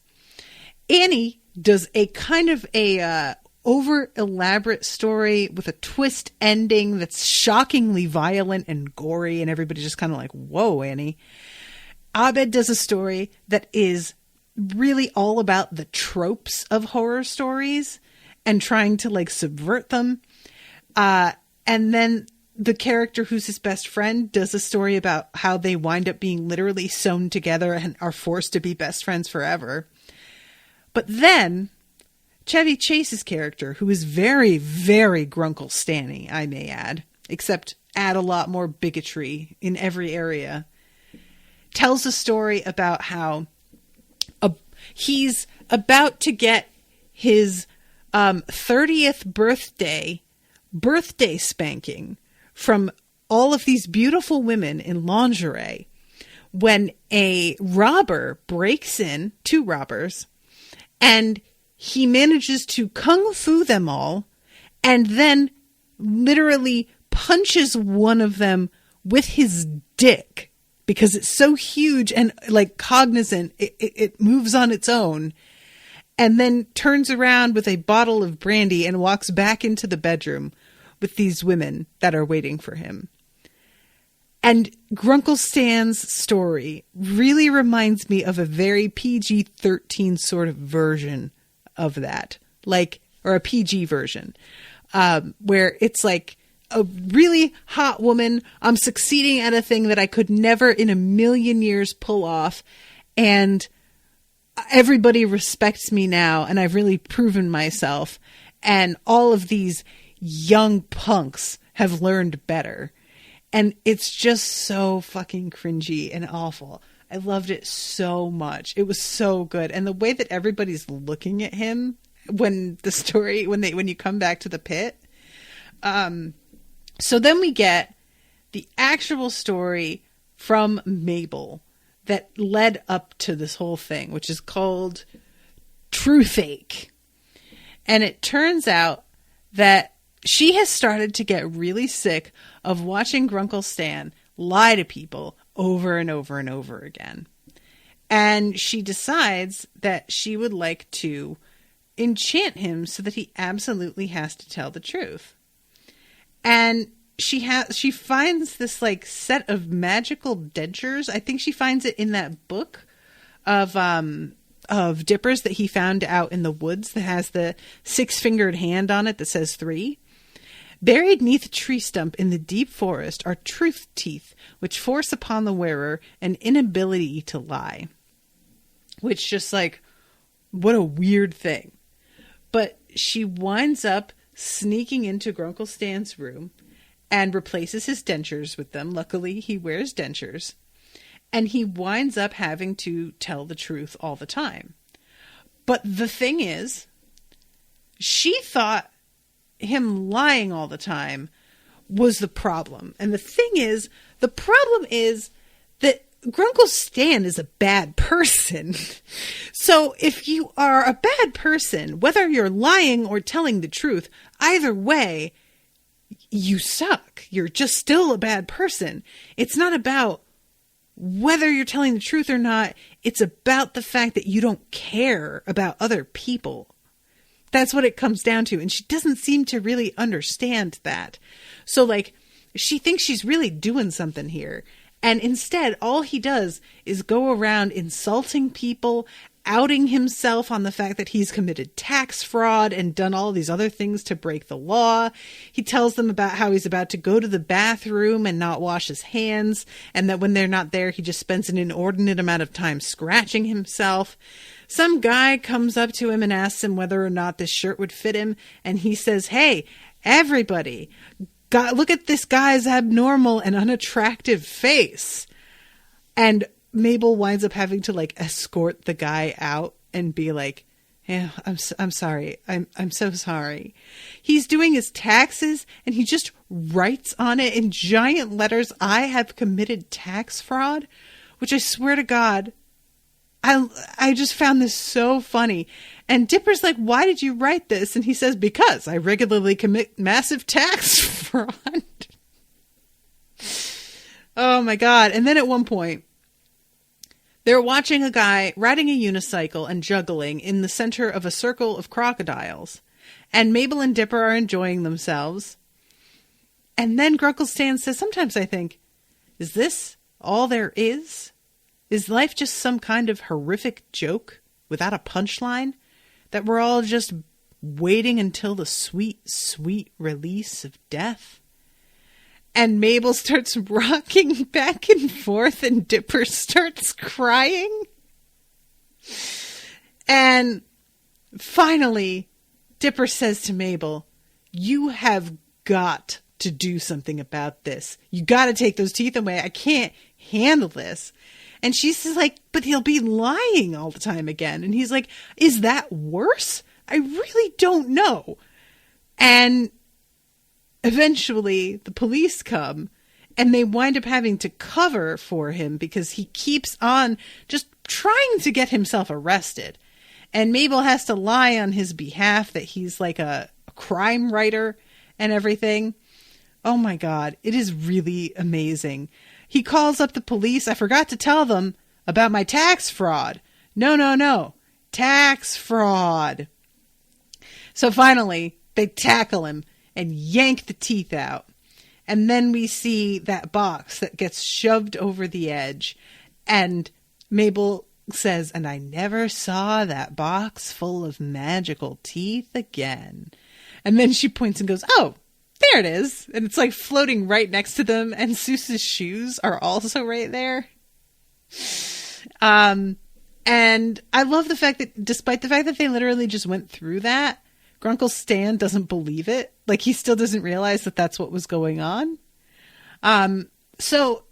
Annie does a kind of a over elaborate story with a twist ending that's shockingly violent and gory, and everybody's just kind of like, "Whoa, Annie." Abed does a story that is really all about the tropes of horror stories and trying to like subvert them. And then the character who's his best friend does a story about how they wind up being literally sewn together and are forced to be best friends forever. But then Chevy Chase's character, who is very, very Grunkle Stanny, I may add, except add a lot more bigotry in every area, tells a story about how he's about to get his 30th birthday spanking from all of these beautiful women in lingerie when a robber breaks in, 2 robbers, and he manages to kung fu them all and then literally punches one of them with his dick because it's so huge and like cognizant, it moves on its own, and then turns around with a bottle of brandy and walks back into the bedroom with these women that are waiting for him. And Grunkle Stan's story really reminds me of a very PG-13 sort of version of that, like, or a PG version, where it's like a really hot woman. I'm succeeding at a thing that I could never in a million years pull off. And everybody respects me now. And I've really proven myself. And all of these young punks have learned better. And it's just so fucking cringy and awful. I loved it so much. It was so good. And the way that everybody's looking at him when you come back to the pit. So then we get the actual story from Mabel that led up to this whole thing, which is called Truthache. And it turns out that she has started to get really sick of watching Grunkle Stan lie to people over and over and over again. And she decides that she would like to enchant him so that he absolutely has to tell the truth. And she finds this like set of magical dentures. I think she finds it in that book of Dipper's that he found out in the woods that has the 6-fingered hand on it that says 3. Buried neath a tree stump in the deep forest are truth teeth, which force upon the wearer an inability to lie. Which just like, what a weird thing. But she winds up sneaking into Grunkle Stan's room and replaces his dentures with them. Luckily, he wears dentures. And he winds up having to tell the truth all the time. But the thing is, she thought him lying all the time was the problem. And the problem is that Grunkle Stan is a bad person. So if you are a bad person, whether you're lying or telling the truth, either way, you suck. You're just still a bad person. It's not about whether you're telling the truth or not. It's about the fact that you don't care about other people. That's what it comes down to. And she doesn't seem to really understand that. So like, she thinks she's really doing something here. And instead, all he does is go around insulting people, outing himself on the fact that he's committed tax fraud and done all these other things to break the law. He tells them about how he's about to go to the bathroom and not wash his hands, and that when they're not there, he just spends an inordinate amount of time scratching himself. Some guy comes up to him and asks him whether or not this shirt would fit him, and he says, "Hey, everybody, look at this guy's abnormal and unattractive face." And Mabel winds up having to like escort the guy out and be like, "Yeah, I'm sorry. I'm so sorry." He's doing his taxes and he just writes on it in giant letters, "I have committed tax fraud," which I swear to God, I just found this so funny. And Dipper's like, "Why did you write this?" And he says, "Because I regularly commit massive tax fraud." Oh my God. And then at one point, they're watching a guy riding a unicycle and juggling in the center of a circle of crocodiles. And Mabel and Dipper are enjoying themselves. And then Grunkle Stan says, "Sometimes I think, is this all there is? Is life just some kind of horrific joke without a punchline? That we're all just waiting until the sweet, sweet release of death?" And Mabel starts rocking back and forth and Dipper starts crying. And finally, Dipper says to Mabel, "You have got to do something about this. You got to take those teeth away. I can't handle this." And she says like, "But he'll be lying all the time again." And he's like, "Is that worse? I really don't know." And eventually the police come and they wind up having to cover for him because he keeps on just trying to get himself arrested. And Mabel has to lie on his behalf that he's like a crime writer and everything. Oh my God. It is really amazing. He calls up the police. "I forgot to tell them about my tax fraud." No. Tax fraud. So finally, they tackle him and yank the teeth out. And then we see that box that gets shoved over the edge. And Mabel says, "And I never saw that box full of magical teeth again." And then she points and goes, "Oh, there it is." And it's like floating right next to them. And Seuss's shoes are also right there. And I love the fact that despite the fact that they literally just went through that, Grunkle Stan doesn't believe it. Like he still doesn't realize that that's what was going on. So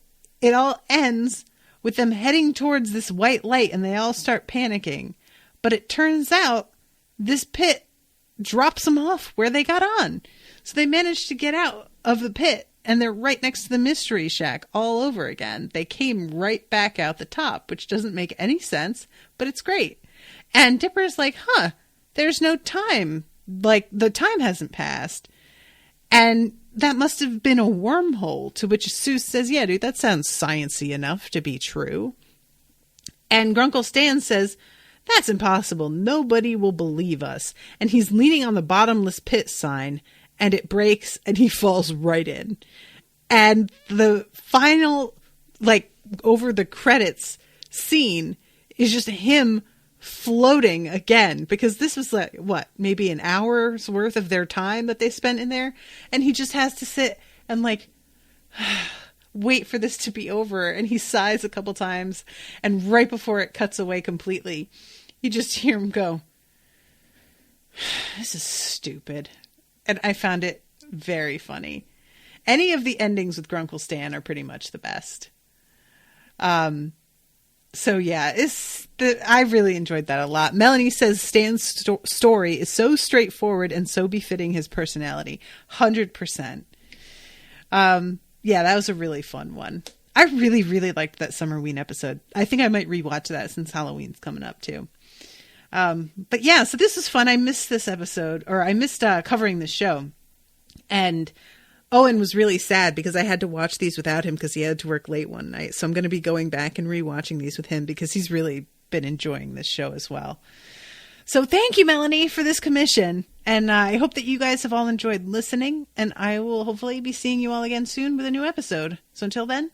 it all ends with them heading towards this white light, and they all start panicking. But it turns out this pit drops them off where they got on. So they managed to get out of the pit, and they're right next to the mystery shack all over again. They came right back out the top, which doesn't make any sense, but it's great. And Dipper's like, there's no time. Like, the time hasn't passed. And that must have been a wormhole, to which Seuss says, yeah, dude, that sounds sciencey enough to be true. And Grunkle Stan says, that's impossible. Nobody will believe us. And he's leaning on the bottomless pit sign, and it breaks, and he falls right in. And the final, like, over the credits scene is just him floating again, because this was like, what, maybe an hour's worth of their time that they spent in there, and he just has to sit and like wait for this to be over, and he sighs a couple times, and right before it cuts away completely, you just hear him go, this is stupid. And I found it very funny. Any of the endings with Grunkle Stan are pretty much the best. So yeah, I really enjoyed that a lot. Melanie says Stan's story is so straightforward and so befitting his personality. 100%. Yeah, that was a really fun one. I really, really liked that Summerween episode. I think I might rewatch that since Halloween's coming up too. But yeah, so this was fun. I missed this episode, or I missed covering this show. And Owen was really sad because I had to watch these without him because he had to work late one night. So I'm going to be going back and rewatching these with him because he's really been enjoying this show as well. So thank you, Melanie, for this commission. And I hope that you guys have all enjoyed listening. And I will hopefully be seeing you all again soon with a new episode. So until then,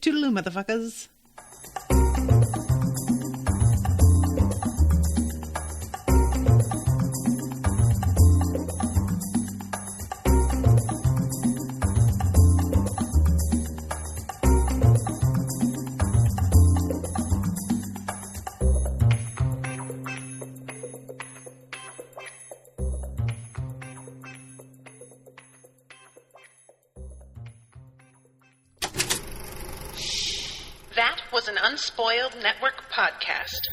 toodaloo, motherfuckers. That was an Unspoiled Network podcast.